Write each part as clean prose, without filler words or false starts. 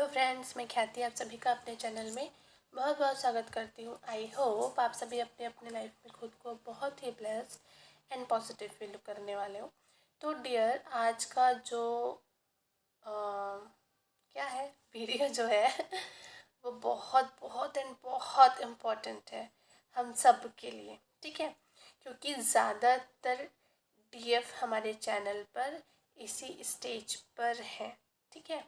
Hello friends, मैं ख्याति आप सभी का अपने चैनल में बहुत बहुत स्वागत करती हूँ। आई होप आप सभी अपने अपने लाइफ में खुद को बहुत ही ब्लेस्ड एंड पॉजिटिव फील करने वाले हो। तो डियर, आज का जो क्या है वीडियो जो है वो बहुत बहुत एंड बहुत इम्पोर्टेंट है हम सब के लिए, ठीक है। क्योंकि ज़्यादातर डीएफ हमारे चैनल पर इसी स्टेज पर हैं, ठीक है।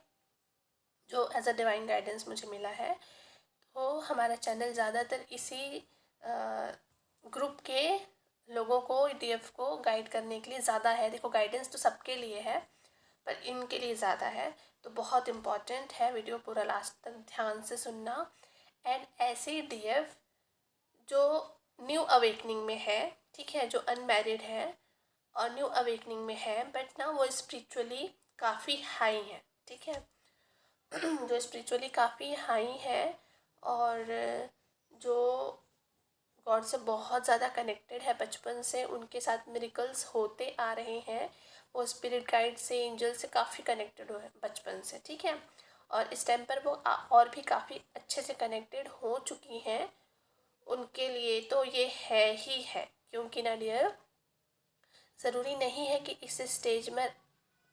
जो एज अ डिवाइन गाइडेंस मुझे मिला है, तो हमारा चैनल ज़्यादातर इसी ग्रुप के लोगों को, डीएफ को गाइड करने के लिए ज़्यादा है। देखो, गाइडेंस तो सबके लिए है पर इनके लिए ज़्यादा है। तो बहुत इम्पॉर्टेंट है, वीडियो पूरा लास्ट तक ध्यान से सुनना। एंड ऐसे डीएफ जो न्यू अवेकनिंग में है, ठीक है, जो अनमैरिड है और न्यू अवेकनिंग में है बट ना वो स्पिरिचुअली काफ़ी हाई है, ठीक है। जो स्पिरिचुअली काफ़ी हाई है और जो गॉड से बहुत ज़्यादा कनेक्टेड है, बचपन से उनके साथ मिरेकल्स होते आ रहे हैं। वो स्पिरिट गाइड से, एंजल से काफ़ी कनेक्टेड हो बचपन से, ठीक है। और इस टाइम पर वो और भी काफ़ी अच्छे से कनेक्टेड हो चुकी हैं। उनके लिए तो ये है ही है, क्योंकि ना डियर, ज़रूरी नहीं है कि इस स्टेज में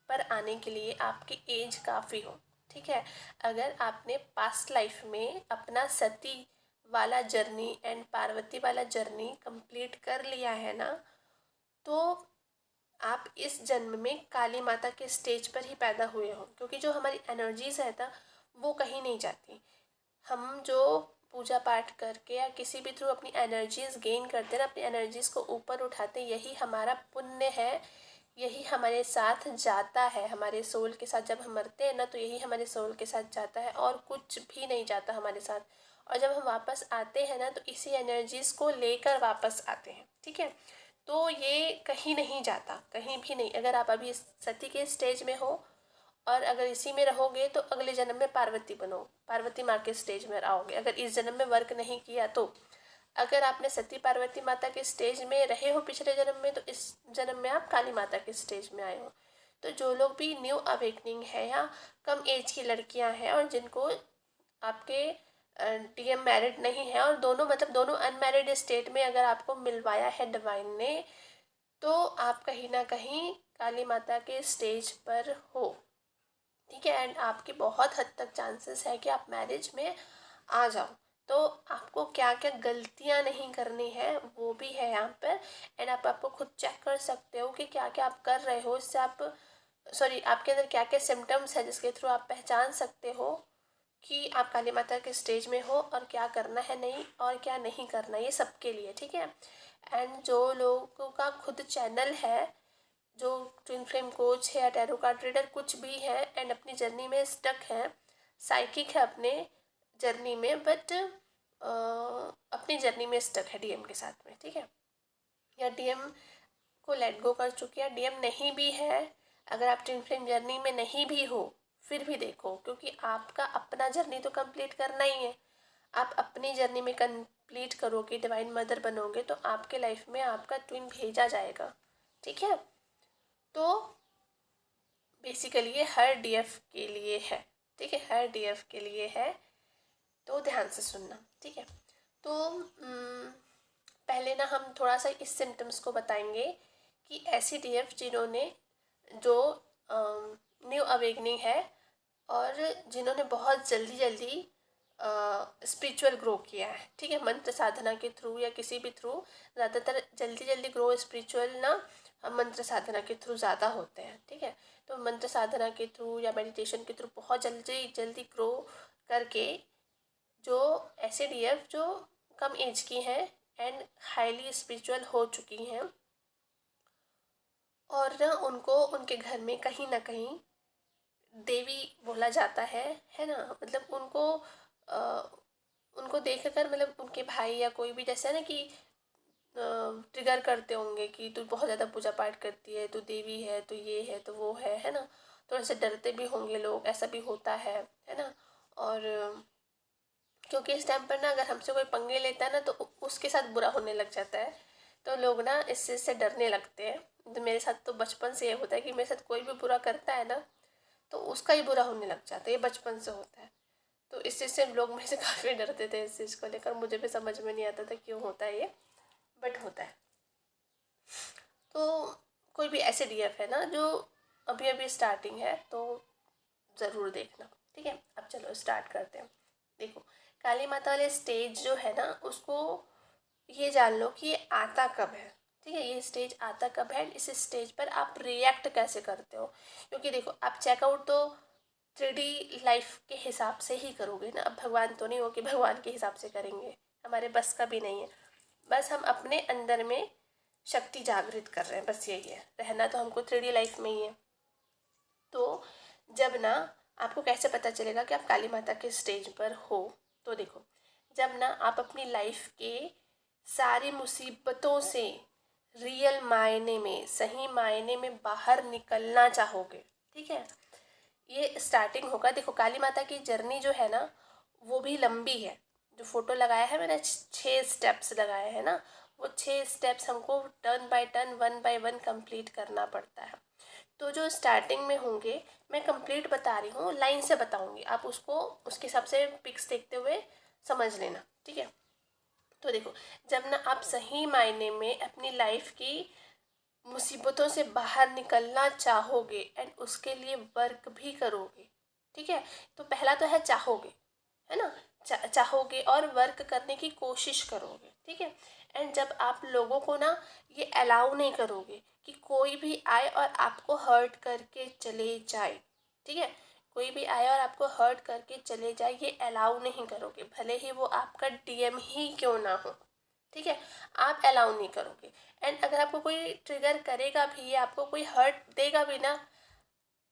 पर आने के लिए आपकी एज काफ़ी हो, ठीक है। अगर आपने पास्ट लाइफ में अपना सती वाला जर्नी एंड पार्वती वाला जर्नी कंप्लीट कर लिया है ना, तो आप इस जन्म में काली माता के स्टेज पर ही पैदा हुए हो। क्योंकि जो हमारी एनर्जीज है ना, वो कहीं नहीं जाती। हम जो पूजा पाठ करके या किसी भी थ्रू अपनी एनर्जीज गेन करते हैं ना, अपनी एनर्जीज को ऊपर उठाते हैं, यही हमारा पुण्य है। यही हमारे साथ जाता है, हमारे सोल के साथ। जब हम मरते हैं ना, तो यही हमारे सोल के साथ जाता है और कुछ भी नहीं जाता हमारे साथ। और जब हम वापस आते हैं ना, तो इसी एनर्जीज को लेकर वापस आते हैं, ठीक है। तो ये कहीं नहीं जाता, कहीं भी नहीं। अगर आप अभी सती के स्टेज में हो और अगर इसी में रहोगे तो अगले जन्म में पार्वती बनो, पार्वती माँ के स्टेज में आओगे। अगर इस जन्म में वर्क नहीं किया तो, अगर आपने सती पार्वती माता के स्टेज में रहे हो पिछले जन्म में, तो इस जन्म में आप काली माता के स्टेज में आए हो। तो जो लोग भी न्यू अवेकनिंग है या कम एज की लड़कियां हैं और जिनको आपके डीएम मैरिड नहीं है, और दोनों मतलब दोनों अनमैरिड स्टेट में अगर आपको मिलवाया है डिवाइन ने, तो आप कहीं ना कहीं काली माता के स्टेज पर हो, ठीक है। एंड आपकी बहुत हद तक चांसेस है कि आप मैरिज में आ जाओ। तो आपको क्या क्या गलतियां नहीं करनी है वो भी है यहाँ पर। एंड आप आपको खुद चेक कर सकते हो कि क्या क्या आप कर रहे हो, इससे आप आपके अंदर क्या क्या सिम्टम्स है जिसके थ्रू आप पहचान सकते हो कि आप काली माता के स्टेज में हो और क्या करना है नहीं और क्या नहीं करना, ये सबके लिए, ठीक है। एंड जो लोगों का खुद चैनल है, जो ट्विन फ्लेम कोच है या टैरो कार्ड रीडर कुछ भी है एंड अपनी जर्नी में स्टक है, साइकिक है अपने जर्नी में, बट अपनी जर्नी में स्टक है डीएम के साथ में, ठीक है। या डीएम को लेट गो कर चुकी है, डीएम नहीं भी है, अगर आप ट्विन फ्लेम जर्नी में नहीं भी हो फिर भी देखो, क्योंकि आपका अपना जर्नी तो कंप्लीट करना ही है। आप अपनी जर्नी में कंप्लीट करोगे, डिवाइन मदर बनोगे, तो आपके लाइफ में आपका ट्विन भेजा जाएगा, ठीक है। तो बेसिकली ये हर डीएफ के लिए है, ठीक है, हर डीएफ के लिए है। तो ध्यान से सुनना, ठीक है। तो पहले ना हम थोड़ा सा इस सिम्टम्स को बताएंगे कि ऐसी डीएफ जिन्होंने जो न्यू अवेकनिंग है और जिन्होंने बहुत जल्दी जल्दी स्पिरिचुअल ग्रो किया है, ठीक है, मंत्र साधना के थ्रू या किसी भी थ्रू। ज़्यादातर जल्दी जल्दी ग्रो स्पिरिचुअल ना मंत्र साधना के थ्रू ज़्यादा होते हैं, ठीक है। तो मंत्र साधना के थ्रू या मेडिटेशन के थ्रू बहुत जल्दी जल्दी ग्रो करके जो ऐसे डीएफ जो कम एज की हैं एंड हाईली स्पिरिचुअल हो चुकी हैं, और ना उनको उनके घर में कहीं ना कहीं देवी बोला जाता है ना। मतलब उनको देख कर, मतलब उनके भाई या कोई भी, जैसे है ना कि ट्रिगर करते होंगे कि तू बहुत ज़्यादा पूजा पाठ करती है, तू देवी है, तो ये है, तो वो है ना। थोड़े से डरते भी होंगे लोग, ऐसा भी होता है ना। और क्योंकि इस टाइम पर ना अगर हमसे कोई पंगे लेता है ना, तो उसके साथ बुरा होने लग जाता है। तो लोग ना इस चीज़ से डरने लगते हैं। तो मेरे साथ तो बचपन से ये होता है कि मेरे साथ कोई भी बुरा करता है ना, तो उसका ही बुरा होने लग जाता है। ये बचपन से होता है। तो इस चीज़ से लोग मेरे से काफ़ी डरते थे इस चीज़ को लेकर। मुझे भी समझ में नहीं आता था क्यों होता है ये, बट होता है। तो कोई भी ऐसे डीएफ है ना जो अभी अभी स्टार्टिंग है तो ज़रूर देखना, ठीक है। अब चलो स्टार्ट करते हैं। देखो, काली माता वाले स्टेज जो है ना उसको ये जान लो कि ये आता कब है, ठीक है। ये स्टेज आता कब है, इस स्टेज पर आप रिएक्ट कैसे करते हो। क्योंकि देखो, आप चेकआउट तो 3D लाइफ के हिसाब से ही करोगे ना। अब भगवान तो नहीं हो कि भगवान के हिसाब से करेंगे, हमारे बस का भी नहीं है। बस हम अपने अंदर में शक्ति जागृत कर रहे हैं, बस यही है। रहना तो हमको 3D लाइफ में ही है। तो जब ना आपको कैसे पता चलेगा कि आप काली माता के स्टेज पर हो, तो देखो, जब ना आप अपनी लाइफ के सारी मुसीबतों से रियल मायने में, सही मायने में बाहर निकलना चाहोगे, ठीक है। ये स्टार्टिंग होगा। देखो, काली माता की जर्नी जो है ना वो भी लंबी है। जो फोटो लगाया है मैंने 6 स्टेप्स लगाए हैं ना, वो 6 स्टेप्स हमको turn by turn, 1 by 1 complete करना पड़ता है। तो जो स्टार्टिंग में होंगे, मैं कंप्लीट बता रही हूँ, लाइन से बताऊंगी, आप उसको उसके हिसाब से पिक्स देखते हुए समझ लेना, ठीक है। तो देखो, जब ना आप सही मायने में अपनी लाइफ की मुसीबतों से बाहर निकलना चाहोगे एंड उसके लिए वर्क भी करोगे, ठीक है। तो पहला तो है चाहोगे, है ना। चाहोगे और वर्क करने की कोशिश करोगे, ठीक है। एंड जब आप लोगों को ना ये अलाउ नहीं करोगे कि कोई भी आए और आपको हर्ट करके चले जाए, ठीक है। कोई भी आए और आपको हर्ट करके चले जाए, ये अलाउ नहीं करोगे, भले ही वो आपका डीएम ही क्यों ना हो, ठीक है। आप अलाउ नहीं करोगे। एंड अगर आपको कोई ट्रिगर करेगा भी या आपको कोई हर्ट देगा भी ना,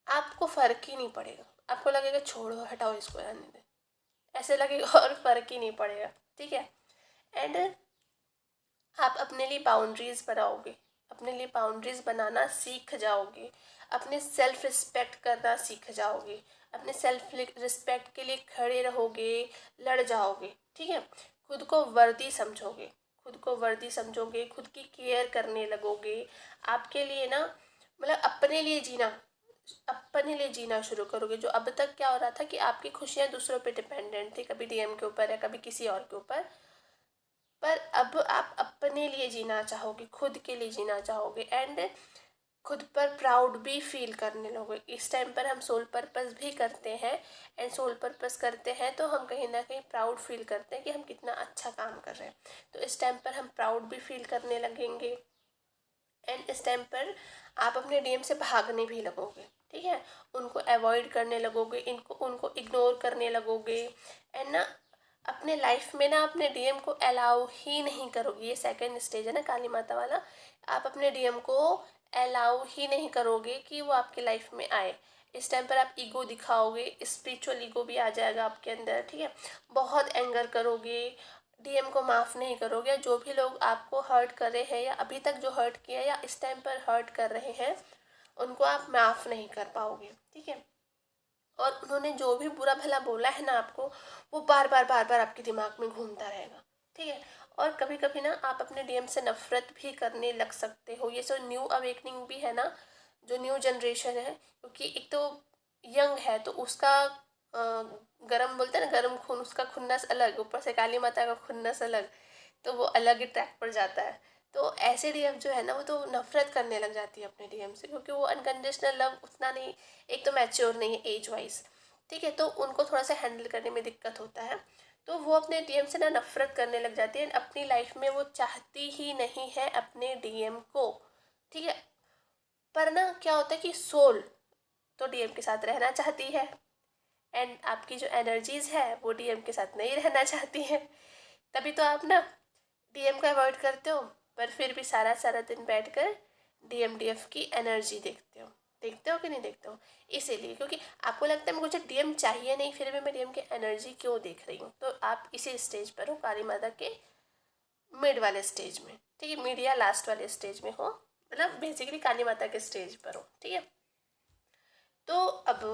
आपको फर्क ही नहीं पड़ेगा। आपको लगेगा छोड़ो, हटाओ, इसको रहने दे, ऐसे लगेगा और फर्क ही नहीं पड़ेगा, ठीक है। एंड आप अपने लिए बाउंड्रीज बनाओगे, अपने लिए बाउंड्रीज बनाना सीख जाओगे, अपने सेल्फ रिस्पेक्ट करना सीख जाओगे, अपने सेल्फ रिस्पेक्ट के लिए खड़े रहोगे, लड़ जाओगे, ठीक है। खुद को वर्दी समझोगे, खुद को वर्दी समझोगे, खुद की केयर करने लगोगे। आपके लिए ना, मतलब अपने लिए जीना शुरू करोगे। जो अब तक क्या हो रहा था कि आपकी खुशियाँ दूसरों पे डिपेंडेंट थी, कभी डीएम के ऊपर या कभी किसी और के ऊपर, पर अब आप अपने लिए जीना चाहोगे, खुद के लिए जीना चाहोगे एंड खुद पर प्राउड भी फील करने लगोगे। इस टाइम पर हम सोल पर्पस भी करते हैं एंड सोल पर्पस करते हैं तो हम कहीं ना कहीं प्राउड फील करते हैं कि हम कितना अच्छा काम कर रहे हैं। तो इस टाइम पर हम प्राउड भी फील करने लगेंगे एंड इस टाइम पर आप अपने डीएम से भागने भी लगोगे, ठीक है। उनको अवॉइड करने लगोगे, इनको उनको इग्नोर करने लगोगे एंड ना अपने लाइफ में ना अपने डीएम को अलाउ ही नहीं करोगे। ये सेकंड स्टेज है ना काली माता वाला। आप अपने डीएम को अलाउ ही नहीं करोगे कि वो आपकी लाइफ में आए। इस टाइम पर आप ईगो दिखाओगे, स्पिरिचुअल ईगो भी आ जाएगा आपके अंदर, ठीक है। बहुत एंगर करोगे, डीएम को माफ़ नहीं करोगे। जो भी लोग आपको हर्ट कर रहे हैं या अभी तक जो हर्ट किया या इस टाइम पर हर्ट कर रहे हैं, उनको आप माफ़ नहीं कर पाओगे, ठीक है। और उन्होंने जो भी बुरा भला बोला है ना आपको, वो बार बार बार बार आपके दिमाग में घूमता रहेगा, ठीक है। और कभी कभी ना आप अपने डीएम से नफरत भी करने लग सकते हो। ये जो न्यू अवेकनिंग भी है ना, जो न्यू जनरेशन है, क्योंकि एक तो यंग है तो उसका गरम बोलते हैं ना, गरम खून, उसका खुन्नस अलग, ऊपर से काली माता का खुन्नस अलग, तो वो अलग ही ट्रैक पर जाता है। तो ऐसे डीएम जो है ना वो तो नफरत करने लग जाती है अपने डीएम से, क्योंकि वो अनकंडीशनल लव उतना नहीं, एक तो मैच्योर नहीं है एज वाइज, ठीक है। तो उनको थोड़ा सा हैंडल करने में दिक्कत होता है। तो वो अपने डीएम से ना नफरत करने लग जाती है। अपनी लाइफ में वो चाहती ही नहीं है अपने डीएम को, ठीक है। पर ना क्या होता है कि सोल तो डीएम के साथ रहना चाहती है एंड आपकी जो एनर्जीज है वो डीएम के साथ नहीं रहना चाहती है। तभी तो आप ना डीएम को अवॉइड करते हो, पर फिर भी सारा सारा दिन बैठकर डीएफ की एनर्जी देखते हो कि नहीं देखते हो। इसीलिए क्योंकि आपको लगता है मुझे डीएम चाहिए नहीं, फिर भी मैं डीएम की एनर्जी क्यों देख रही हूँ। तो आप इसी स्टेज पर हो, काली माता के मिड वाले स्टेज में, ठीक है। मिड या लास्ट वाले स्टेज में हो, मतलब बेसिकली काली माता के स्टेज पर हो, ठीक है। तो अब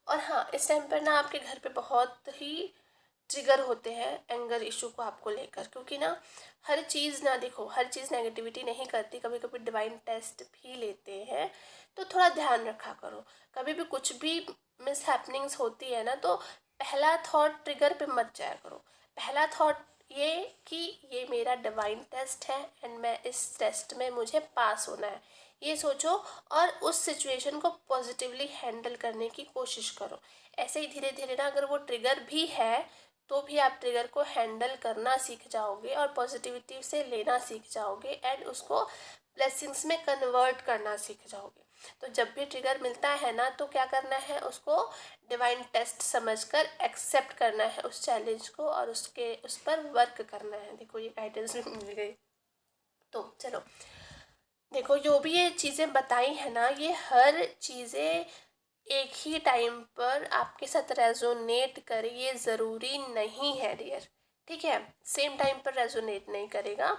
और हाँ, इस टाइम पर ना आपके घर पे बहुत ही ट्रिगर होते हैं एंगर इशू को आपको लेकर, क्योंकि ना हर चीज़ ना देखो, हर चीज़ नेगेटिविटी नहीं करती, कभी कभी डिवाइन टेस्ट भी लेते हैं, तो थोड़ा ध्यान रखा करो। कभी भी कुछ भी मिस हैपनिंग्स होती है ना, तो पहला थॉट ट्रिगर पे मत जाया करो। पहला थॉट ये कि ये मेरा डिवाइन टेस्ट है एंड मैं इस टेस्ट में मुझे पास होना है, ये सोचो और उस सिचुएशन को पॉजिटिवली हैंडल करने की कोशिश करो। ऐसे ही धीरे धीरे ना, अगर वो ट्रिगर भी है तो भी आप ट्रिगर को हैंडल करना सीख जाओगे और पॉजिटिविटी से लेना सीख जाओगे एंड उसको ब्लेसिंग्स में कन्वर्ट करना सीख जाओगे। तो जब भी ट्रिगर मिलता है ना, तो क्या करना है, उसको डिवाइन टेस्ट समझकर एक्सेप्ट करना है उस चैलेंज को और उस पर वर्क करना है। देखो ये गाइडेंस भी मिल गई। तो चलो देखो, जो भी ये चीज़ें बताई है ना, ये हर चीज़ें एक ही टाइम पर आपके साथ रेजोनेट करे ये ज़रूरी नहीं है डियर, ठीक है। सेम टाइम पर रेजोनेट नहीं करेगा,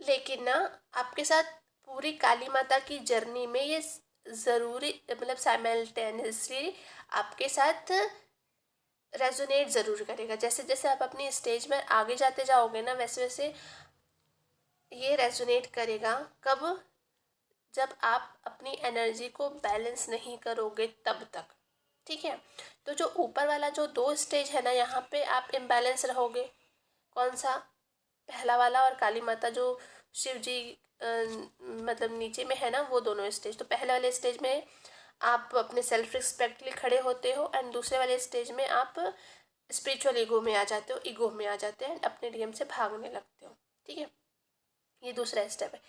लेकिन ना आपके साथ पूरी काली माता की जर्नी में ये ज़रूरी, मतलब साइमल्टेनियसली आपके साथ रेजोनेट ज़रूर करेगा। जैसे जैसे आप अपनी स्टेज में आगे जाते जाओगे ना, वैसे वैसे ये रेजोनेट करेगा। कब? जब आप अपनी एनर्जी को बैलेंस नहीं करोगे तब तक, ठीक है। तो जो ऊपर वाला जो 2 स्टेज है ना, यहाँ पे आप इम्बैलेंस रहोगे। कौन सा? पहला वाला और काली माता जो शिव जी मतलब नीचे में है ना, वो दोनों स्टेज। तो पहले वाले स्टेज में आप अपने सेल्फ रिस्पेक्ट के लिए खड़े होते हो एंड दूसरे वाले स्टेज में आप स्पिरिचुअल ईगो में आ जाते हो, ईगो में आ जाते हैं, अपने डीएम से भागने लगते हो, ठीक है। ये दूसरा स्टेप है।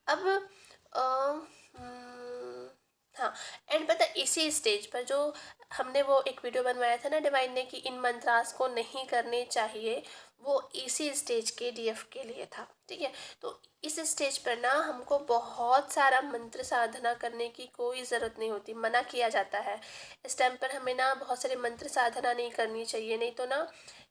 अब अ, हम्म, हाँ, एंड पता है, इसी स्टेज पर जो हमने वो एक वीडियो बनवाया था ना डिवाइन ने कि इन मंत्रास को नहीं करने चाहिए, वो इसी स्टेज के डीएफ के लिए था, ठीक है। तो इस स्टेज पर ना हमको बहुत सारा मंत्र साधना करने की कोई ज़रूरत नहीं होती, मना किया जाता है। इस टाइम पर हमें ना बहुत सारे मंत्र साधना नहीं करनी चाहिए, नहीं तो ना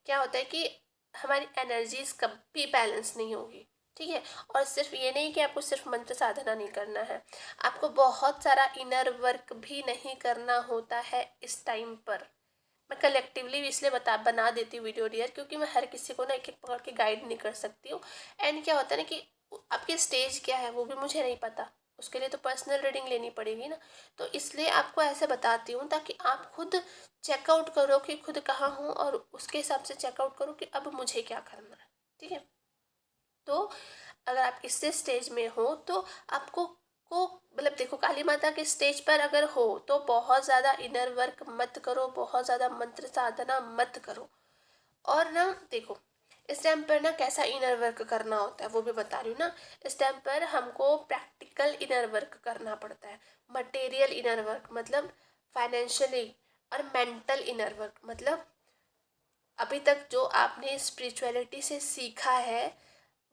क्या होता है कि हमारी एनर्जीज कभी बैलेंस नहीं होगी, ठीक है। और सिर्फ ये नहीं कि आपको सिर्फ मंत्र साधना नहीं करना है, आपको बहुत सारा इनर वर्क भी नहीं करना होता है इस टाइम पर। मैं कलेक्टिवली इसलिए बना देती हूँ वीडियो डियर, क्योंकि मैं हर किसी को ना एक एक पकड़ के गाइड नहीं कर सकती हूँ। एंड क्या होता है ना कि आपकी स्टेज क्या है वो भी मुझे नहीं पता, उसके लिए तो पर्सनल रीडिंग लेनी पड़ेगी ना। तो इसलिए आपको ऐसे बताती हूँ ताकि आप खुद चेकआउट करो कि खुद कहाँ हूँ और उसके हिसाब से चेकआउट करो कि अब मुझे क्या करना है, ठीक है। तो अगर आप इससे स्टेज में हो तो आपको को मतलब देखो, काली माता के स्टेज पर अगर हो तो बहुत ज़्यादा इनर वर्क मत करो, बहुत ज़्यादा मंत्र साधना मत करो। और ना देखो, इस टाइम पर ना कैसा इनर वर्क करना होता है वो भी बता रही हूँ ना। इस टाइम पर हमको प्रैक्टिकल इनर वर्क करना पड़ता है। मटेरियल इनर वर्क मतलब फाइनेंशियली, और मेंटल इनर वर्क मतलब अभी तक जो आपने स्पिरिचुअलिटी से सीखा है,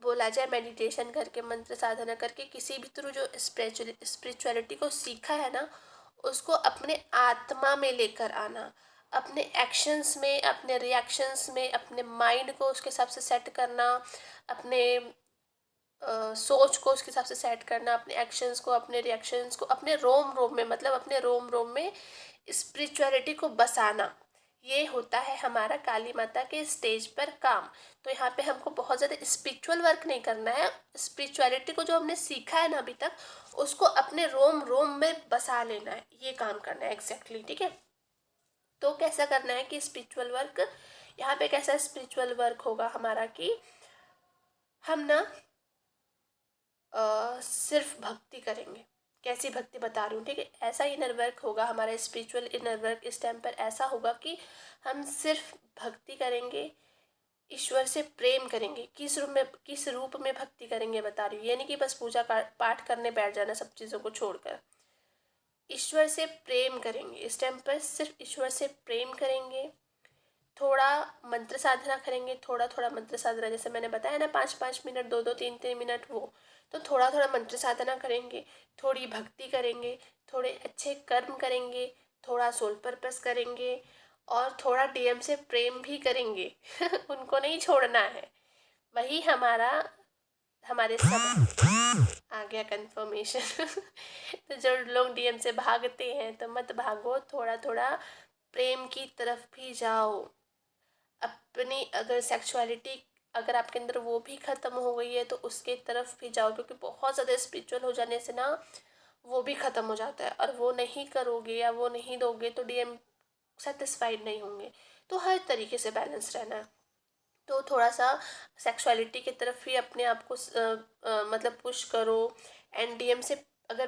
बोला जाए मेडिटेशन करके, मंत्र साधना करके, किसी भी थ्रू जो स्पिरिचुअलिटी को सीखा है ना, उसको अपने आत्मा में लेकर आना, अपने एक्शंस में, अपने रिएक्शंस में, अपने माइंड को उसके हिसाब से सेट करना, अपने सोच को उसके हिसाब से सेट करना, अपने एक्शंस को, अपने रिएक्शंस को अपने रोम रोम में, मतलब अपने रोम रोम में स्पिरिचुअलिटी को बसाना। ये होता है हमारा काली माता के स्टेज पर काम। तो यहाँ पे हमको बहुत ज़्यादा स्पिरिचुअल वर्क नहीं करना है, स्पिरिचुअलिटी को जो हमने सीखा है ना अभी तक, उसको अपने रोम रोम में बसा लेना है, ये काम करना है एग्जैक्टली, ठीक है। तो कैसा करना है कि स्पिरिचुअल वर्क, यहाँ पे कैसा स्पिरिचुअल वर्क होगा हमारा कि हम ना सिर्फ भक्ति करेंगे। कैसी भक्ति बता रही हूँ, ठीक है। ऐसा इनर वर्क होगा हमारा, स्पिरिचुअल इनर वर्क इस टाइम पर ऐसा होगा कि हम सिर्फ भक्ति करेंगे, ईश्वर से प्रेम करेंगे। किस रूप में भक्ति करेंगे बता रही हूँ, ये नहीं कि बस पूजा पाठ करने बैठ जाना सब चीज़ों को छोड़कर। ईश्वर से प्रेम करेंगे, इस टाइम पर सिर्फ ईश्वर से प्रेम करेंगे। थोड़ा मंत्र साधना करेंगे, थोड़ा थोड़ा मंत्र साधना, जैसे मैंने बताया ना 5-5 मिनट, 2-2, 3-3 मिनट, वो तो थोड़ा थोड़ा मंत्र साधना करेंगे, थोड़ी भक्ति करेंगे, थोड़े अच्छे कर्म करेंगे, थोड़ा सोल पर्पस करेंगे और थोड़ा डीएम से प्रेम भी करेंगे उनको नहीं छोड़ना है। वही हमारे सब आ गया कंफर्मेशन तो जो लोग डीएम से भागते हैं तो मत भागो, थोड़ा थोड़ा प्रेम की तरफ भी जाओ। अपनी अगर सेक्सुअलिटी अगर आपके अंदर वो भी ख़त्म हो गई है तो उसके तरफ भी जाओ, क्योंकि बहुत ज़्यादा स्पिरिचुअल हो जाने से ना वो भी ख़त्म हो जाता है, और वो नहीं करोगे या वो नहीं दोगे तो डीएम सेटिस्फाइड नहीं होंगे। तो हर तरीके से बैलेंस रहना है। तो थोड़ा सा सेक्सुअलिटी की तरफ ही अपने आप को मतलब पुश करो। एंड डीएम से अगर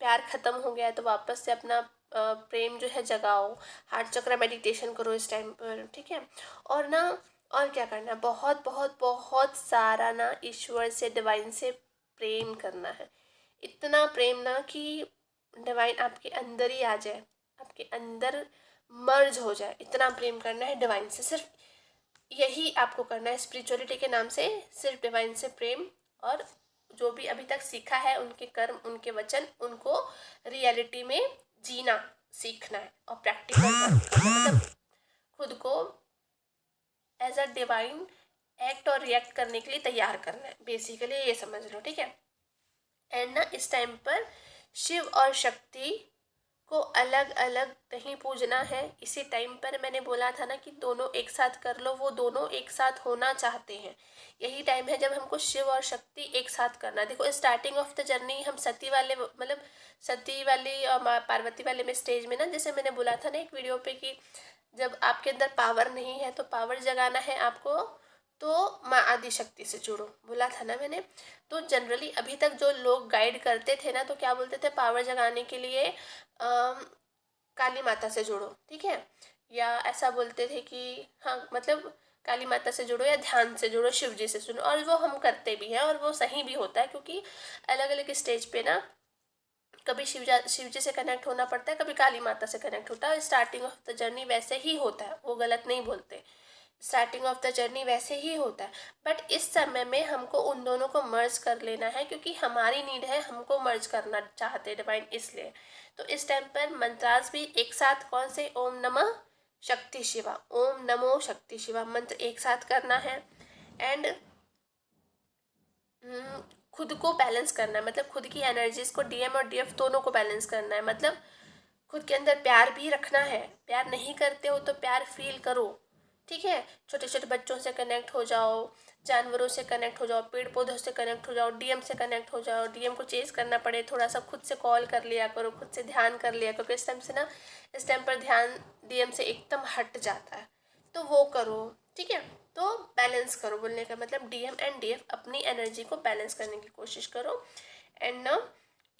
प्यार ख़त्म हो गया है तो वापस से अपना प्रेम जो है जगाओ, हार्ट चक्र मेडिटेशन करो इस टाइम पर, ठीक है। और ना, और क्या करना है, बहुत बहुत बहुत सारा ना ईश्वर से, डिवाइन से प्रेम करना है। इतना प्रेम ना कि डिवाइन आपके अंदर ही आ जाए, आपके अंदर मर्ज हो जाए, इतना प्रेम करना है डिवाइन से। सिर्फ यही आपको करना है स्पिरिचुअलिटी के नाम से, सिर्फ डिवाइन से प्रेम। और जो भी अभी तक सीखा है, उनके कर्म, उनके वचन, उनको रियलिटी में जीना सीखना है और प्रैक्टिकल करना है। मतलब खुद को एज अ डिवाइन एक्ट और रिएक्ट करने के लिए तैयार करना है, बेसिकली ये समझ लो, ठीक है। एंड ना इस टाइम पर शिव और शक्ति को अलग अलग नहीं पूजना है। इसी टाइम पर मैंने बोला था ना कि दोनों एक साथ कर लो, वो दोनों एक साथ होना चाहते हैं। यही टाइम है जब हमको शिव और शक्ति एक साथ करना है। देखो स्टार्टिंग ऑफ द जर्नी हम सती वाले, मतलब सती वाली और पार्वती वाले में स्टेज में ना, जैसे मैंने बोला था ना एक वीडियो पे कि जब आपके अंदर पावर नहीं है तो पावर जगाना है आपको, तो माँ आदि शक्ति से जुड़ो, बोला था ना मैंने। तो जनरली अभी तक जो लोग गाइड करते थे ना, तो क्या बोलते थे, पावर जगाने के लिए काली माता से जुड़ो, ठीक है। या ऐसा बोलते थे कि हाँ, मतलब काली माता से जुड़ो या ध्यान से जुड़ो, शिव जी से जुड़ो, और वो हम करते भी हैं और वो सही भी होता है, क्योंकि अलग अलग स्टेज पे ना कभी शिव जी से कनेक्ट होना पड़ता है, कभी काली माता से कनेक्ट होता है। स्टार्टिंग ऑफ द जर्नी वैसे ही होता है, वो गलत नहीं बोलते, स्टार्टिंग ऑफ द जर्नी वैसे ही होता है। बट इस समय में हमको उन दोनों को मर्ज कर लेना है, क्योंकि हमारी नीड है, हमको मर्ज करना चाहते हैं डिवाइन, इसलिए। तो इस टाइम पर मंत्रास भी एक साथ, कौन से, ओम नमः शक्ति शिवा, ओम नमो शक्ति शिवा मंत्र एक साथ करना है। एंड खुद को बैलेंस करना है, मतलब खुद की एनर्जीज को, डीएम और डीएफ दोनों को बैलेंस करना है। मतलब खुद के अंदर प्यार भी रखना है, प्यार नहीं करते हो तो प्यार फील करो, ठीक है। छोटे छोटे बच्चों से कनेक्ट हो जाओ, जानवरों से कनेक्ट हो जाओ, पेड़ पौधों से कनेक्ट हो जाओ, डीएम से कनेक्ट हो जाओ। डीएम को चेज करना पड़े, थोड़ा सा खुद से कॉल कर लिया करो, खुद से ध्यान कर लिया करो। इस टाइम से ना, इस टाइम पर ध्यान डीएम से एकदम हट जाता है, तो वो करो, ठीक है। तो बैलेंस करो, बोलने का मतलब डीएम एंड डीएफ अपनी एनर्जी को बैलेंस करने की कोशिश करो। एंड ना,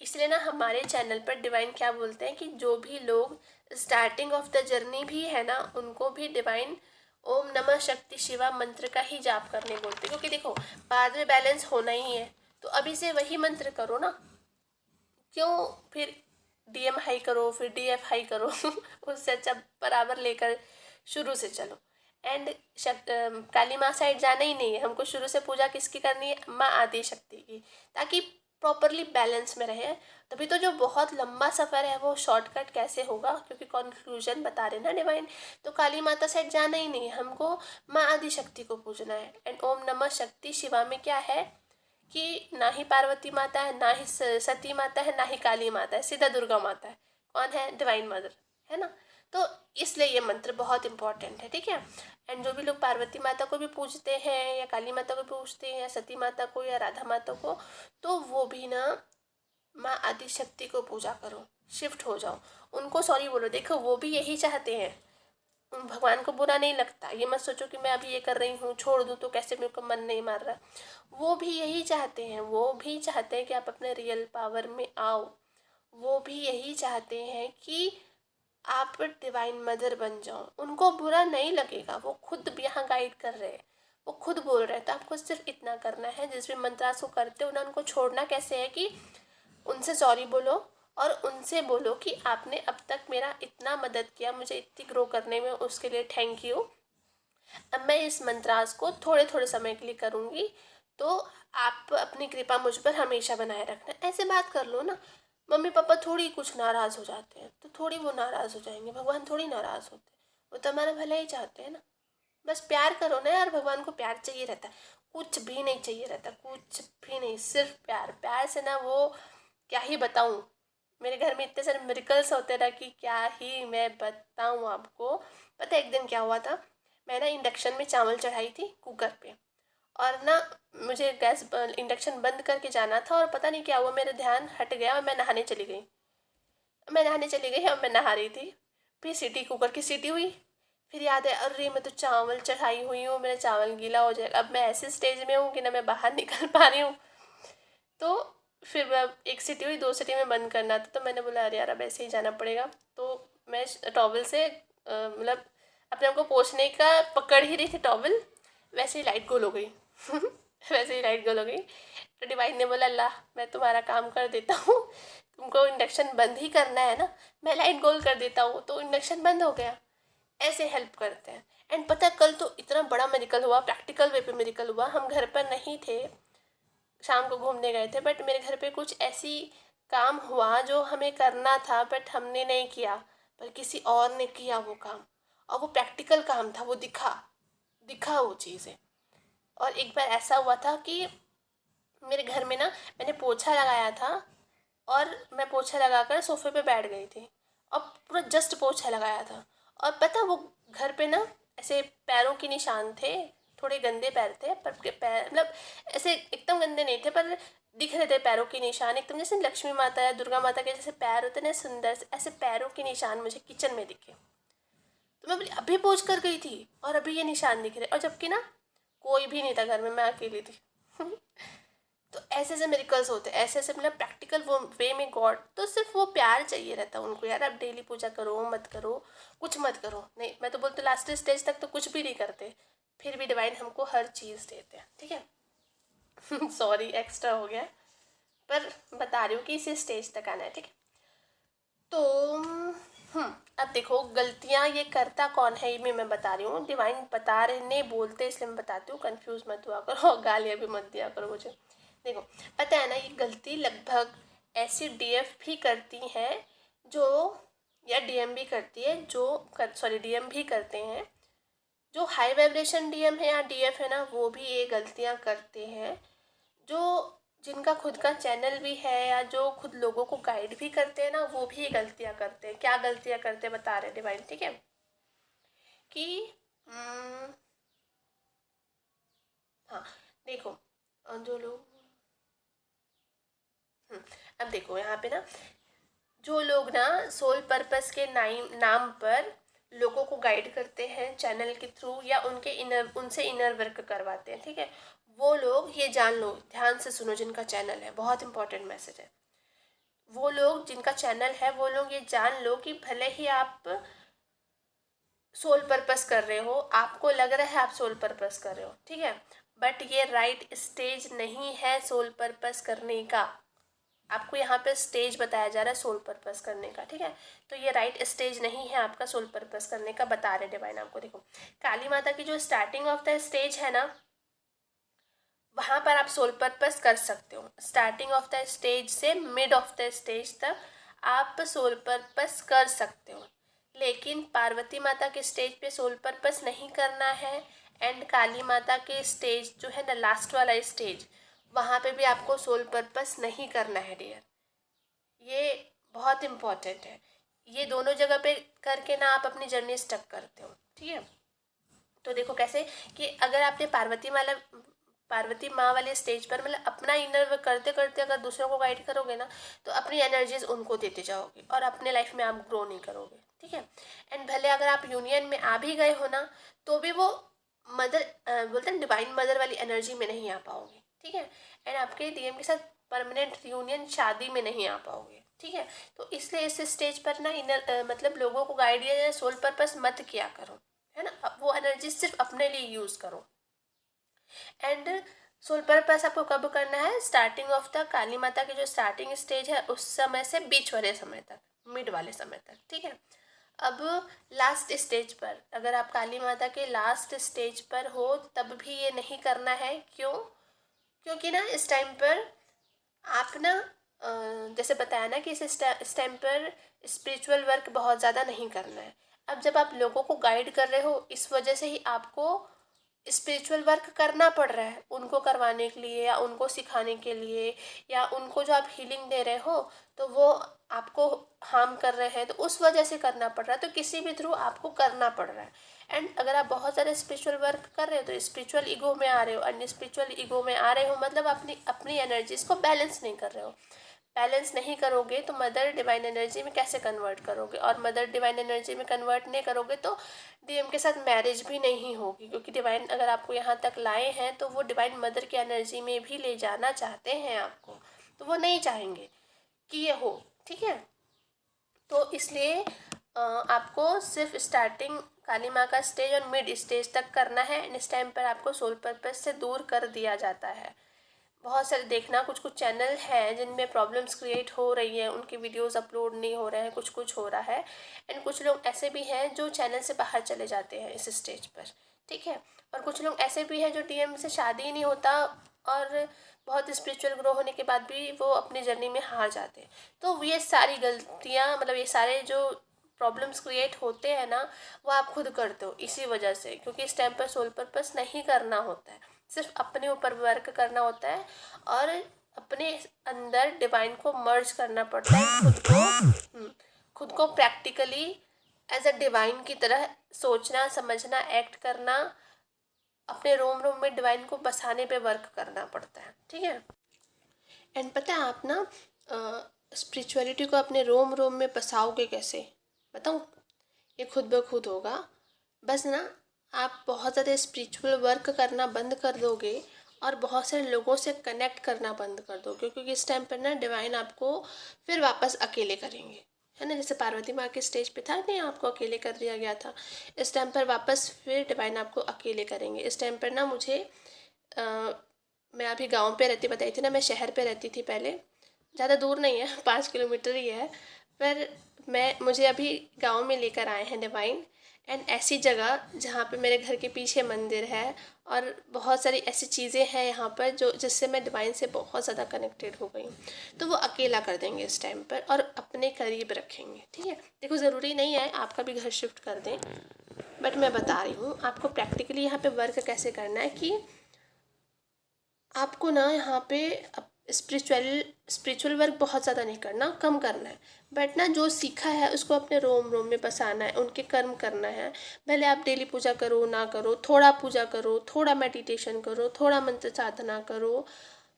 इसलिए ना हमारे चैनल पर डिवाइन क्या बोलते हैं कि जो भी लोग स्टार्टिंग ऑफ द जर्नी भी है ना, उनको भी डिवाइन ओम नमः शक्ति शिवा मंत्र का ही जाप करने बोलते हैं, क्योंकि देखो बाद में बैलेंस होना ही है, तो अभी से वही मंत्र करो ना, क्यों फिर डीएम हाई करो, फिर डीएफ हाई करो उससे अच्छा बराबर लेकर शुरू से चलो। एंड काली माँ साइड जाना ही नहीं है हमको, शुरू से पूजा किसकी करनी है, माँ आदि शक्ति की, ताकि प्रॉपरली बैलेंस में रहे। तभी तो जो बहुत लंबा सफ़र है वो शॉर्टकट कैसे होगा, क्योंकि कंक्लूजन बता रहे ना डिवाइन। तो काली माता साइड जाना ही नहीं है हमको, माँ आदि शक्ति को पूजना है। एंड ओम नमः शक्ति शिवा में क्या है कि ना ही पार्वती माता है, ना ही सती माता है, ना ही काली माता है, सीधा दुर्गा माता है। कौन है, डिवाइन मदर, है ना। तो इसलिए ये मंत्र बहुत इंपॉर्टेंट है, ठीक है। एंड जो भी लोग पार्वती माता को भी पूजते हैं या काली माता को पूजते हैं या सती माता को या राधा माता को, तो वो भी ना माँ आदि शक्ति को पूजा करो, शिफ्ट हो जाओ, उनको सॉरी बोलो। देखो वो भी यही चाहते हैं, भगवान को बुरा नहीं लगता, ये मत सोचो कि मैं अभी ये कर रही हूँ छोड़ दूँ तो कैसे, मेरे को मन नहीं मार रहा। वो भी यही चाहते हैं, वो भी चाहते हैं कि आप अपने रियल पावर में आओ। वो भी यही चाहते हैं कि आप डिवाइन मदर बन जाओ, उनको बुरा नहीं लगेगा, वो खुद भी यहाँ गाइड कर रहे हैं, वो खुद बोल रहे हैं। तो आपको सिर्फ इतना करना है, जिस भी मंत्रास को करते हो ना, उनको छोड़ना कैसे है कि उनसे सॉरी बोलो और उनसे बोलो कि आपने अब तक मेरा इतना मदद किया, मुझे इतनी ग्रो करने में, उसके लिए थैंक यू। अब मैं इस मंत्रास को थोड़े थोड़े समय के लिए करूँगी, तो आप अपनी कृपा मुझ पर हमेशा बनाए रखना, ऐसे बात कर लो ना। मम्मी पापा थोड़ी कुछ नाराज़ हो जाते हैं तो थोड़ी वो नाराज़ हो जाएंगे, भगवान थोड़ी नाराज़ होते हैं, वो तो हमारा भला ही चाहते हैं ना। बस प्यार करो ना यार, भगवान को प्यार चाहिए रहता है, कुछ भी नहीं चाहिए रहता, कुछ भी नहीं, सिर्फ प्यार। प्यार से ना वो क्या ही बताऊँ, मेरे घर में इतने सारे मिरेकल्स होते रहा कि क्या ही मैं बताऊँ आपको। पता है एक दिन क्या हुआ था, मैं ना इंडक्शन में चावल चढ़ाई थी कुकर पे, और ना मुझे गैस इंडक्शन बंद करके जाना था, और पता नहीं क्या हुआ, मेरा ध्यान हट गया और मैं नहाने चली गई। और मैं नहा रही थी, फिर सीटी, कुकर की सीटी हुई, फिर याद है अरे मैं तो चावल चढ़ाई हुई हूँ, मेरा चावल गीला हो जाएगा। अब मैं ऐसे स्टेज में हूँ कि ना मैं बाहर निकल पा रही हूँ। तो फिर मैं, एक सीटी हुई, 2 सीटी में बंद करना था, तो मैंने बोला अरे यार अब ऐसे ही जाना पड़ेगा। तो मैं टॉवल से मतलब अपने आप को पोंछने का पकड़ ही रही थी टॉवल, वैसे ही लाइट गोल हो गई। वैसे ही लाइट गोल हो गई। तो डिवाइन ने बोला ला मैं तुम्हारा काम कर देता हूँ, तुमको इंडक्शन बंद ही करना है ना, मैं लाइट गोल कर देता हूँ, तो इंडक्शन बंद हो गया। ऐसे हेल्प करते हैं। एंड पता है कल तो इतना बड़ा मेरिकल हुआ, प्रैक्टिकल वे पे मेरिकल हुआ। हम घर पर नहीं थे, शाम को घूमने गए थे, बट मेरे घर पे कुछ ऐसी काम हुआ जो हमें करना था बट हमने नहीं किया, पर किसी और ने किया वो काम, और वो प्रैक्टिकल काम था, वो दिखा दिखा वो चीज़ें। और एक बार ऐसा हुआ था कि मेरे घर में ना मैंने पोछा लगाया था, और मैं पोछा लगाकर सोफे पे बैठ गई थी, और पूरा जस्ट पोछा लगाया था, और पता वो घर पे ना ऐसे पैरों के निशान थे, थोड़े गंदे पैर थे, पर पैर मतलब ऐसे एकदम गंदे नहीं थे, पर दिख रहे थे पैरों के निशान, एकदम जैसे लक्ष्मी माता या दुर्गा माता के जैसे पैर होते ना सुंदर से, ऐसे पैरों के निशान मुझे किचन में दिखे। तो मैं बोली अभी पोछ कर गई थी और अभी ये निशान दिख रहे, और जबकि ना कोई भी नहीं था घर में, मैं अकेली थी। तो ऐसे ऐसे मिरेकल्स होते हैं, ऐसे ऐसे मतलब प्रैक्टिकल वो वे में गॉड, तो सिर्फ वो प्यार चाहिए रहता है उनको, यार आप डेली पूजा करो मत करो, कुछ मत करो, नहीं मैं तो बोलती लास्ट स्टेज तक तो कुछ भी नहीं करते, फिर भी डिवाइन हमको हर चीज़ देते हैं, ठीक है। सॉरी एक्स्ट्रा हो गया, पर बता रही हूँ कि इसी स्टेज तक आना है, ठीक है। तो अब देखो गलतियाँ ये करता कौन है, ये भी मैं बता रही हूँ, डिवाइन बता रहे नहीं बोलते इसलिए मैं बताती हूँ, कंफ्यूज मत हुआ करो और गालियाँ भी मत दिया करो मुझे। देखो पता है ना, ये गलती लगभग ऐसी डीएफ भी करती हैं जो, या डीएम भी करती है जो सॉरी डीएम भी करते हैं, जो हाई वाइब्रेशन डीएम है या डीएफ है ना, वो भी ये गलतियाँ करते हैं, जो जिनका खुद का चैनल भी है या जो खुद लोगों को गाइड भी करते हैं ना, वो भी ये गलतियाँ करते हैं। क्या गलतियाँ करते हैं बता रहे डिवाइन, ठीक है, कि हाँ देखो जो लोग अब देखो यहाँ पे ना, जो लोग ना सोल पर्पस के नाम पर लोगों को गाइड करते हैं चैनल के थ्रू, या उनसे इनर वर्क करवाते हैं, ठीक है, वो लोग ये जान लो, ध्यान से सुनो, जिनका चैनल है, बहुत इंपॉर्टेंट मैसेज है, वो लोग जिनका चैनल है वो लोग ये जान लो कि भले ही आप सोल पर्पस कर रहे हो, आपको लग रहा है आप सोल पर्पस कर रहे हो, ठीक है, बट ये राइट स्टेज नहीं है सोल पर्पस करने का। आपको यहाँ पे स्टेज बताया जा रहा है सोल पर्पस करने का, ठीक है, तो ये राइट स्टेज नहीं है आपका सोल पर्पस करने का, बता रहे डिवाइन आपको। देखो काली माता की जो स्टार्टिंग ऑफ द स्टेज है ना, वहाँ पर आप सोल पर्पस कर सकते हो, स्टार्टिंग ऑफ द स्टेज से मिड ऑफ द स्टेज तक आप सोल पर्पस कर सकते हो, लेकिन पार्वती माता के स्टेज पे सोल पर्पस नहीं करना है, एंड काली माता के स्टेज जो है ना लास्ट वाला स्टेज, वहाँ पे भी आपको सोल पर्पस नहीं करना है डियर, ये बहुत इम्पॉर्टेंट है। ये दोनों जगह पे करके ना आप अपनी जर्नी स्टक करते हो, ठीक है। तो देखो कैसे, कि अगर आपने पार्वती माँ वाले स्टेज पर मतलब अपना इनर वर्क करते करते अगर दूसरों को गाइड करोगे ना, तो अपनी एनर्जीज उनको देते जाओगे और अपने लाइफ में आप ग्रो नहीं करोगे, ठीक है। एंड भले अगर आप यूनियन में आ भी गए हो ना, तो भी वो मदर बोलते हैं डिवाइन मदर वाली एनर्जी में नहीं आ पाओगे, ठीक है। एंड आपके डीएम के साथ परमानेंट यूनियन शादी में नहीं आ पाओगे, ठीक है। तो इसलिए इस स्टेज पर ना इनर मतलब लोगों को गाइड या सोल पर्पस मत किया करो, है ना, वो एनर्जी सिर्फ अपने लिए यूज़ करो। एंड सोल पर्पस आपको कब करना है, स्टार्टिंग ऑफ द काली माता की जो स्टार्टिंग स्टेज है उस समय से बीच वाले समय तक, मिड वाले समय तक, ठीक है। अब लास्ट स्टेज पर अगर आप काली माता के लास्ट स्टेज पर हो तब भी ये नहीं करना है, क्यों, क्योंकि ना इस टाइम पर आप ना जैसे बताया ना कि इस टाइम पर स्पिरिचुअल वर्क बहुत ज़्यादा नहीं करना है। अब जब आप लोगों को गाइड कर रहे हो, इस वजह से ही आपको स्पिरिचुअल वर्क करना पड़ रहा है, उनको करवाने के लिए या उनको सिखाने के लिए, या उनको जो आप हीलिंग दे रहे हो तो वो आपको हार्म कर रहे हैं तो उस वजह से करना पड़ रहा है, तो किसी भी थ्रू आपको करना पड़ रहा है। एंड अगर आप बहुत सारे स्पिरिचुअल वर्क कर रहे हो तो स्पिरिचुअल ईगो में आ रहे हो, अन्य स्पिरिचुअल ईगो में आ रहे हो, मतलब अपनी अपनी एनर्जीज को बैलेंस नहीं कर रहे हो। बैलेंस नहीं करोगे तो मदर डिवाइन एनर्जी में कैसे कन्वर्ट करोगे, और मदर डिवाइन एनर्जी में कन्वर्ट नहीं करोगे तो डीएम के साथ मैरिज भी नहीं होगी, क्योंकि डिवाइन अगर आपको यहाँ तक लाए हैं तो वो डिवाइन मदर की एनर्जी में भी ले जाना चाहते हैं आपको, तो वो नहीं चाहेंगे कि ये हो, ठीक है। तो इसलिए आपको सिर्फ स्टार्टिंग काली माँ का स्टेज और मिड स्टेज तक करना है। इस टाइम पर आपको सोल पर्पस से दूर कर दिया जाता है। बहुत सारे देखना, कुछ कुछ चैनल हैं जिनमें प्रॉब्लम्स क्रिएट हो रही है, उनके वीडियोस अपलोड नहीं हो रहे हैं, कुछ कुछ हो रहा है। एंड कुछ लोग ऐसे भी हैं जो चैनल से बाहर चले जाते हैं इस स्टेज पर, ठीक है। और कुछ लोग ऐसे भी हैं जो डीएम से शादी ही नहीं होता और बहुत स्पिरिचुअल ग्रो होने के बाद भी वो अपनी जर्नी में हार जाते हैं। तो ये सारी गलतियाँ, मतलब ये सारे जो प्रॉब्लम्स क्रिएट होते हैं ना, वो आप खुद करते हो इसी वजह से, क्योंकि इस टाइम पर सोल पर्पस नहीं करना होता है, सिर्फ अपने ऊपर वर्क करना होता है और अपने अंदर डिवाइन को मर्ज करना पड़ता है, खुद को प्रैक्टिकली एज अ डिवाइन की तरह सोचना, समझना, एक्ट करना, अपने रोम रोम में डिवाइन को बसाने पे वर्क करना पड़ता है, ठीक है। एंड पता है आप ना स्पिरिचुअलिटी को अपने रोम रोम में बसाओगे कैसे, बताऊँ? ये खुद ब खुद होगा। बस ना आप बहुत ज़्यादा स्पिरिचुअल वर्क करना बंद कर दोगे और बहुत सारे लोगों से कनेक्ट करना बंद कर दोगे, क्योंकि इस टाइम पर ना डिवाइन आपको फिर वापस अकेले करेंगे, है ना। जैसे पार्वती माँ के स्टेज पे था नहीं, आपको अकेले कर दिया गया था, इस टाइम पर वापस फिर डिवाइन आपको अकेले करेंगे। इस टाइम पर ना मुझे मैं अभी गांव पे रहती, बताई थी ना मैं शहर पे रहती थी पहले, ज़्यादा दूर नहीं है 5 किलोमीटर ही है, पर मुझे अभी गांव में लेकर आए हैं डिवाइन। एंड ऐसी जगह जहाँ पे मेरे घर के पीछे मंदिर है और बहुत सारी ऐसी चीज़ें हैं यहाँ पर जो जिससे मैं डिवाइन से बहुत ज़्यादा कनेक्टेड हो गई हूँ। तो वो अकेला कर देंगे इस टाइम पर और अपने करीब रखेंगे, ठीक है। देखो ज़रूरी नहीं है आपका भी घर शिफ्ट कर दें, बट मैं बता रही हूँ आपको प्रैक्टिकली यहाँ पे वर्क कैसे करना है कि आपको ना यहाँ पे स्पिरिचुअल वर्क बहुत ज़्यादा नहीं करना, कम करना है, बट ना जो सीखा है उसको अपने रोम रोम में बसाना है, उनके कर्म करना है। भले आप डेली पूजा करो ना करो, थोड़ा पूजा करो, थोड़ा मेडिटेशन करो, थोड़ा मंत्र साधना करो,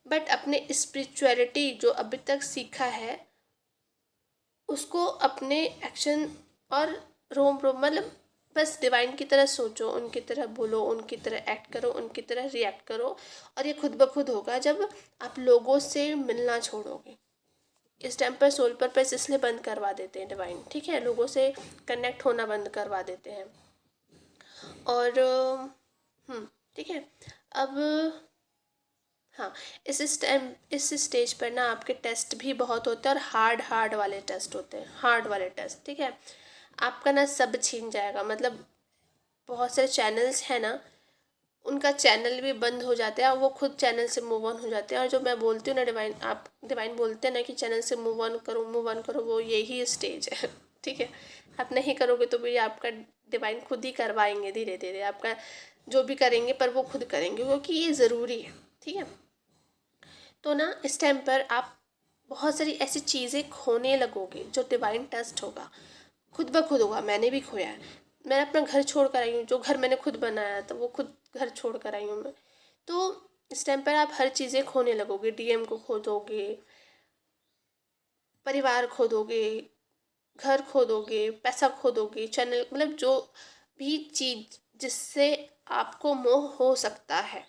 बट अपने स्पिरिचुअलिटी जो अभी तक सीखा है उसको अपने एक्शन और रोम रोम, मतलब बस डिवाइन की तरह सोचो, उनकी तरह बोलो, उनकी तरह एक्ट करो, उनकी तरह रिएक्ट करो, और ये खुद ब खुद होगा जब आप लोगों से मिलना छोड़ोगे। इस टाइम पर सोल पर्पस इसलिए बंद करवा देते हैं डिवाइन, ठीक है, लोगों से कनेक्ट होना बंद करवा देते हैं। और ठीक है। अब हाँ, इस स्टेज पर ना आपके टेस्ट भी बहुत होते हैं और हार्ड वाले टेस्ट होते हैं, हार्ड वाले टेस्ट, ठीक है। आपका ना सब छीन जाएगा, मतलब बहुत सारे चैनल्स हैं ना, उनका चैनल भी बंद हो जाते हैं और वो खुद चैनल से मूव ऑन हो जाते हैं। और जो मैं बोलती हूँ ना डिवाइन बोलते हैं ना कि चैनल से मूव ऑन करो, वो यही स्टेज है ठीक है। आप नहीं करोगे तो भी आपका डिवाइन खुद ही करवाएंगे, धीरे धीरे आपका जो भी करेंगे, पर वो खुद करेंगे क्योंकि ये ज़रूरी है, ठीक है। तो ना इस टाइम पर आप बहुत सारी ऐसी चीज़ें खोने लगोगे जो डिवाइन टेस्ट होगा, खुद ब खुद होगा। मैंने भी खोया है, मैं अपना घर छोड़ कर आई हूँ, जो घर मैंने खुद बनाया था वो खुद घर छोड़ कर आई हूँ मैं। तो इस टाइम पर आप हर चीज़ें खोने लगोगे, डीएम को खो दोगे, परिवार खो दोगे, घर खो दोगे, पैसा खो दोगे, चैनल, मतलब जो भी चीज़ जिससे आपको मोह हो सकता है,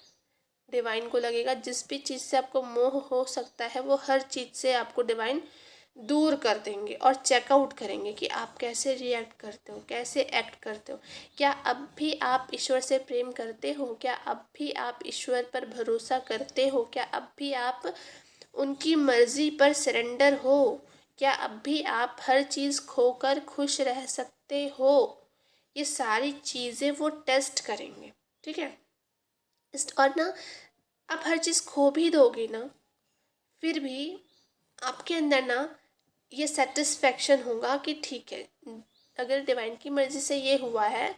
डिवाइन को लगेगा जिस भी चीज़ से आपको मोह हो सकता है वो हर चीज़ से आपको डिवाइन दूर कर देंगे और चेकआउट करेंगे कि आप कैसे रिएक्ट करते हो, कैसे एक्ट करते हो, क्या अब भी आप ईश्वर से प्रेम करते हो, क्या अब भी आप ईश्वर पर भरोसा करते हो, क्या अब भी आप उनकी मर्जी पर सरेंडर हो, क्या अब भी आप हर चीज़ खोकर खुश रह सकते हो। ये सारी चीज़ें वो टेस्ट करेंगे, ठीक है। और ना आप हर चीज़ खो भी दोगे ना, फिर भी आपके अंदर ना ये सेटिस्फेक्शन होगा कि ठीक है, अगर डिवाइन की मर्ज़ी से ये हुआ है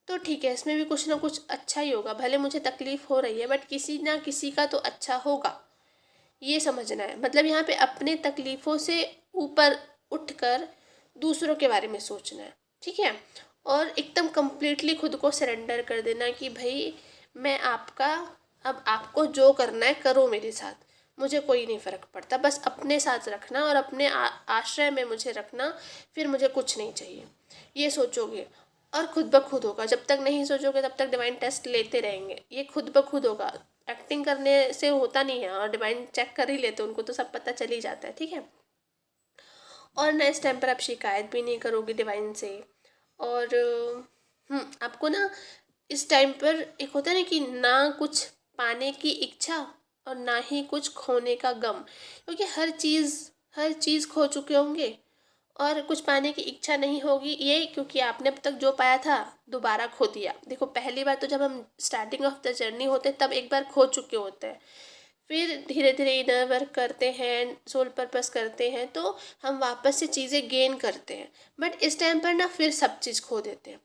तो ठीक है, इसमें भी कुछ ना कुछ अच्छा ही होगा, भले मुझे तकलीफ़ हो रही है बट किसी ना किसी का तो अच्छा होगा, ये समझना है। मतलब यहाँ पे अपने तकलीफ़ों से ऊपर उठकर दूसरों के बारे में सोचना है, ठीक है। और एकदम कम्प्लीटली खुद को सरेंडर कर देना कि भाई मैं आपका, अब आपको जो करना है करो मेरे साथ, मुझे कोई नहीं फ़र्क पड़ता, बस अपने साथ रखना और अपने आश्रय में मुझे रखना, फिर मुझे कुछ नहीं चाहिए। ये सोचोगे और खुद ब खुद होगा। जब तक नहीं सोचोगे तब तक डिवाइन टेस्ट लेते रहेंगे, ये खुद ब खुद होगा। एक्टिंग करने से होता नहीं है, और डिवाइन चेक कर ही लेते, उनको तो सब पता चल ही जाता है, ठीक है। और ना इस टाइम पर आप शिकायत भी नहीं करोगे डिवाइन से। और आपको ना इस टाइम पर एक होता है ना कि ना कुछ पाने की इच्छा और ना ही कुछ खोने का गम, क्योंकि हर चीज़ खो चुके होंगे और कुछ पाने की इच्छा नहीं होगी, ये क्योंकि आपने अब तक जो पाया था दोबारा खो दिया। देखो पहली बार तो जब हम स्टार्टिंग ऑफ द जर्नी होते हैं तब एक बार खो चुके होते हैं, फिर धीरे धीरे इनर वर्क करते हैं, सोल पर्पस करते हैं, तो हम वापस से चीज़ें गेन करते हैं। बट इस टाइम पर ना फिर सब चीज़ खो देते हैं।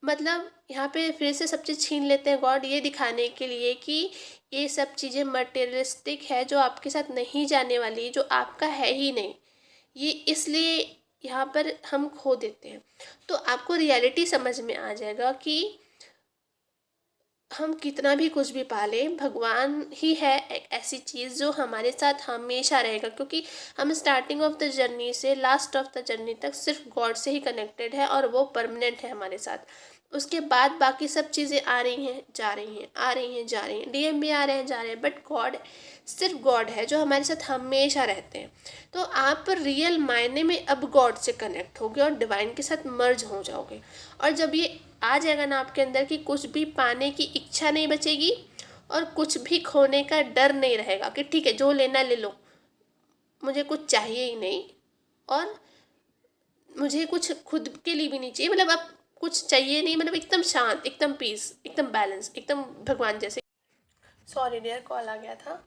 मतलब यहाँ पे फिर से सब चीज़ छीन लेते हैं गॉड, ये दिखाने के लिए कि ये सब चीज़ें मटेरियलिस्टिक है, जो आपके साथ नहीं जाने वाली, जो आपका है ही नहीं, ये इसलिए यहाँ पर हम खो देते हैं। तो आपको रियलिटी समझ में आ जाएगा कि हम कितना भी कुछ भी पालें, भगवान ही है एक ऐसी चीज़ जो हमारे साथ हमेशा रहेगा, क्योंकि हम स्टार्टिंग ऑफ द जर्नी से लास्ट ऑफ द जर्नी तक सिर्फ गॉड से ही कनेक्टेड है, और वो परमानेंट है हमारे साथ। उसके बाद बाकी सब चीज़ें आ रही हैं जा रही हैं, आ रही हैं जा रही हैं, डीएम भी आ रहे हैं जा रहे हैं, बट गॉड सिर्फ गॉड है जो हमारे साथ हमेशा रहते हैं। तो आप रियल मायने में अब गॉड से कनेक्ट होगे और डिवाइन के साथ मर्ज हो जाओगे। और जब ये आ जाएगा ना आपके अंदर कि कुछ भी पाने की इच्छा नहीं बचेगी और कुछ भी खोने का डर नहीं रहेगा कि ठीक है जो लेना ले लो, मुझे कुछ चाहिए ही नहीं, और मुझे कुछ खुद के लिए भी नहीं चाहिए, मतलब अब कुछ चाहिए नहीं, मतलब एकदम शांत, एकदम पीस, एकदम बैलेंस, एकदम भगवान जैसे। सॉरी डियर, कॉल आ गया था।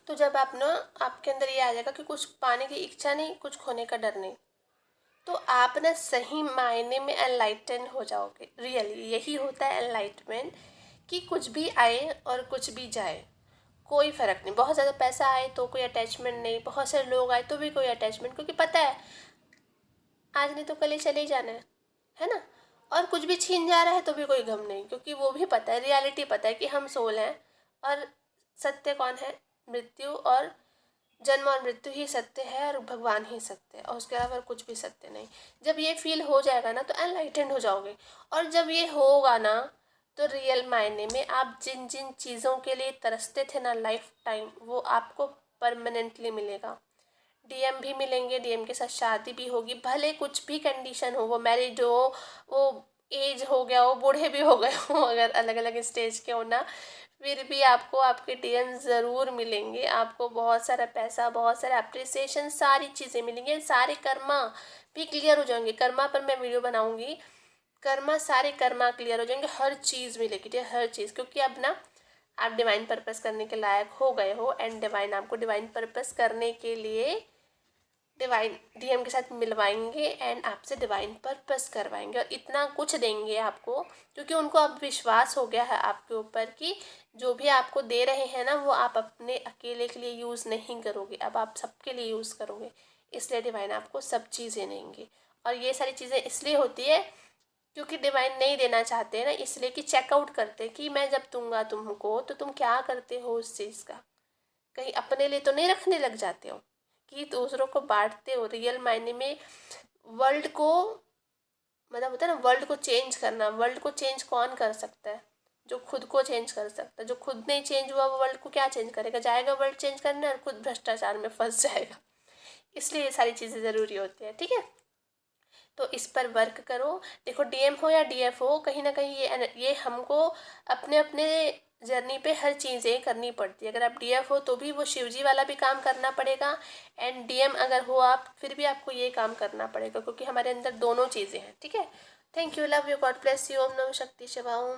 तो जब आप ना, आपके अंदर ये आ जाएगा कि कुछ पाने की इच्छा नहीं, कुछ खोने का डर नहीं, तो आप ना सही मायने में एनलाइटन हो जाओगे। रियली यही होता है एनलाइटमेंट, कि कुछ भी आए और कुछ भी जाए कोई फ़र्क नहीं। बहुत ज़्यादा पैसा आए तो कोई अटैचमेंट नहीं, बहुत सारे लोग आए तो भी कोई अटैचमेंट, क्योंकि पता है आज नहीं तो कल ही चले ही जाना है ना। और कुछ भी छीन जा रहा है तो भी कोई गम नहीं, क्योंकि वो भी पता है, रियलिटी पता है कि हम सोल हैं, और सत्य कौन है, मृत्यु, और जन्म और मृत्यु ही सत्य है, और भगवान ही सत्य है, और उसके अलावा कुछ भी सत्य नहीं। जब ये फील हो जाएगा ना तो एनलाइटेंड हो जाओगे। और जब ये होगा ना तो रियल मायने में आप जिन जिन चीज़ों के लिए तरसते थे ना लाइफ टाइम, वो आपको परमानेंटली मिलेगा। डीएम भी मिलेंगे, डीएम के साथ शादी भी होगी, भले कुछ भी कंडीशन हो, वो मैरिड हो, वो एज हो गया हो, बूढ़े भी हो गए हो, अगर अलग अलग स्टेज के हो ना, फिर भी आपको आपके डीएम ज़रूर मिलेंगे। आपको बहुत सारा पैसा, बहुत सारा अप्रिसिएशन, सारी चीज़ें मिलेंगी, सारे कर्मा भी क्लियर हो जाएंगे। कर्मा पर मैं वीडियो बनाऊंगी, कर्मा, सारे कर्मा क्लियर हो जाएंगे, हर चीज़ मिलेगी, ठीक है, हर चीज़, क्योंकि अब ना आप डिवाइन पर्पस करने के लायक हो गए हो, एंड डिवाइन आपको डिवाइन पर्पस करने के लिए डिवाइन डीएम के साथ मिलवाएंगे, एंड आपसे डिवाइन पर्पस करवाएंगे, और इतना कुछ देंगे आपको, क्योंकि उनको अब विश्वास हो गया है आपके ऊपर कि जो भी आपको दे रहे हैं ना वो आप अपने अकेले के लिए यूज़ नहीं करोगे, अब आप सबके लिए यूज़ करोगे। इसलिए डिवाइन आपको सब चीज़ें देंगे। और ये सारी चीज़ें इसलिए होती है क्योंकि डिवाइन नहीं देना चाहते हैं ना, इसलिए कि चेकआउट करते कि मैं जब दूंगा तुमको तो तुम क्या करते हो उस चीज़ का, कहीं अपने लिए तो नहीं रखने लग जाते हो कि दूसरों को बांटते हो। रियल मायने में वर्ल्ड को, मतलब होता है ना वर्ल्ड को चेंज करना, वर्ल्ड को चेंज कौन कर सकता है, जो खुद को चेंज कर सकता है। जो खुद नहीं चेंज हुआ वो वर्ल्ड को क्या चेंज करेगा, जाएगा वर्ल्ड चेंज करने और खुद भ्रष्टाचार में फंस जाएगा। इसलिए ये सारी चीज़ें ज़रूरी होती है, ठीक है। तो इस पर वर्क करो। देखो डीएम हो या डीएफ हो, कहीं ना कहीं ये हमको अपने अपने जर्नी पे हर चीज़ें करनी पड़ती है। अगर आप डीएफ हो तो भी वो शिवजी वाला भी काम करना पड़ेगा, एंड डीएम अगर हो आप फिर भी आपको ये काम करना पड़ेगा, क्योंकि हमारे अंदर दोनों चीज़ें हैं, ठीक है। Thank you, love you, god bless you, ओम नमः शक्ति शिवा ओम।